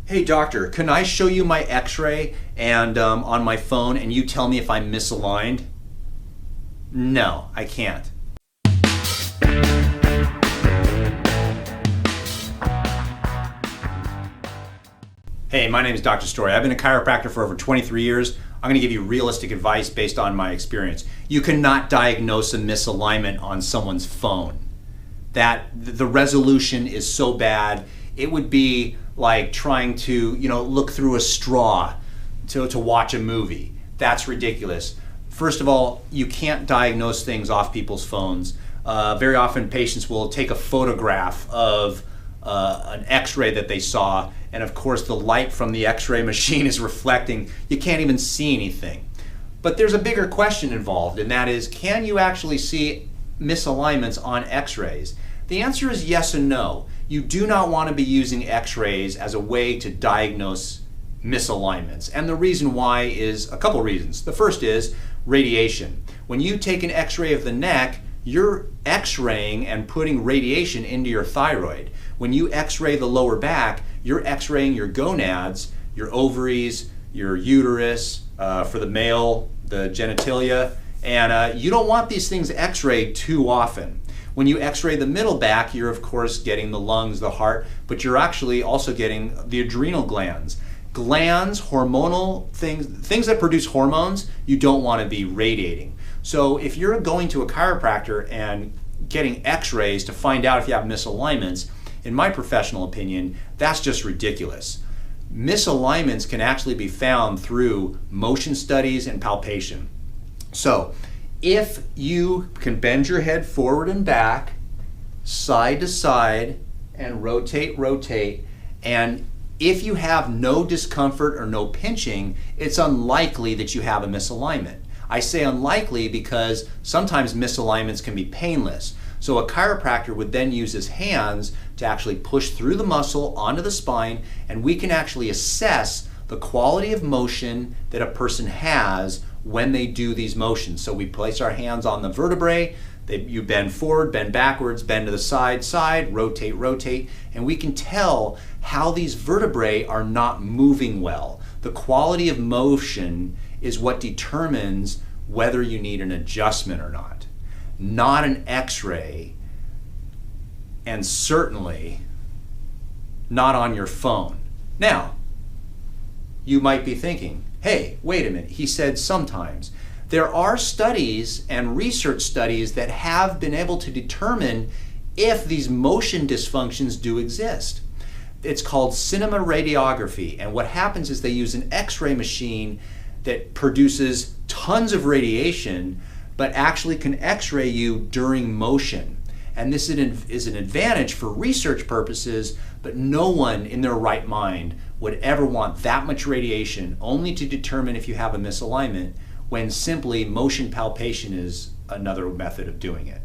Hey doctor, can I show you my x-ray and on my phone and you tell me if I'm misaligned? No, I can't. Hey, my name is Dr. Story. I've been a chiropractor for over 23 years. I'm going to give you realistic advice based on my experience. You cannot diagnose a misalignment on someone's phone. The resolution is so bad, it would be like trying to, look through a straw to watch a movie. That's ridiculous. First of all, you can't diagnose things off people's phones. Very often patients will take a photograph of an x-ray that they saw, and of course the light from the x-ray machine is reflecting. You can't even see anything. But there's a bigger question involved, and that is, can you actually see misalignments on x-rays? The answer is yes and no. You do not want to be using x-rays as a way to diagnose misalignments. And the reason why is a couple reasons. The first is radiation. When you take an x-ray of the neck, you're x-raying and putting radiation into your thyroid. When you x-ray the lower back, you're x-raying your gonads, your ovaries, your uterus, for the male, the genitalia, and you don't want these things x-rayed too often. When you x-ray the middle back, you're of course getting the lungs, the heart, but you're actually also getting the adrenal glands. Glands, hormonal things that produce hormones, you don't want to be radiating. So if you're going to a chiropractor and getting x-rays to find out if you have misalignments, in my professional opinion, that's just ridiculous. Misalignments can actually be found through motion studies and palpation. So if you can bend your head forward and back, side to side, and rotate, and if you have no discomfort or no pinching, it's unlikely that you have a misalignment. I say unlikely because sometimes misalignments can be painless. So a chiropractor would then use his hands to actually push through the muscle onto the spine, and we can actually assess the quality of motion that a person has when they do these motions. So we place our hands on the vertebrae, you bend forward, bend backwards, bend to the side, rotate, and we can tell how these vertebrae are not moving well. The quality of motion is what determines whether you need an adjustment or not an x-ray, and certainly not on your phone. Now, you might be thinking, hey, wait a minute, he said sometimes. There are studies and research studies that have been able to determine if these motion dysfunctions do exist. It's called cinema radiography, and what happens is they use an x-ray machine that produces tons of radiation, but actually can x-ray you during motion. And this is an advantage for research purposes, but no one in their right mind would ever want that much radiation only to determine if you have a misalignment, when simply motion palpation is another method of doing it.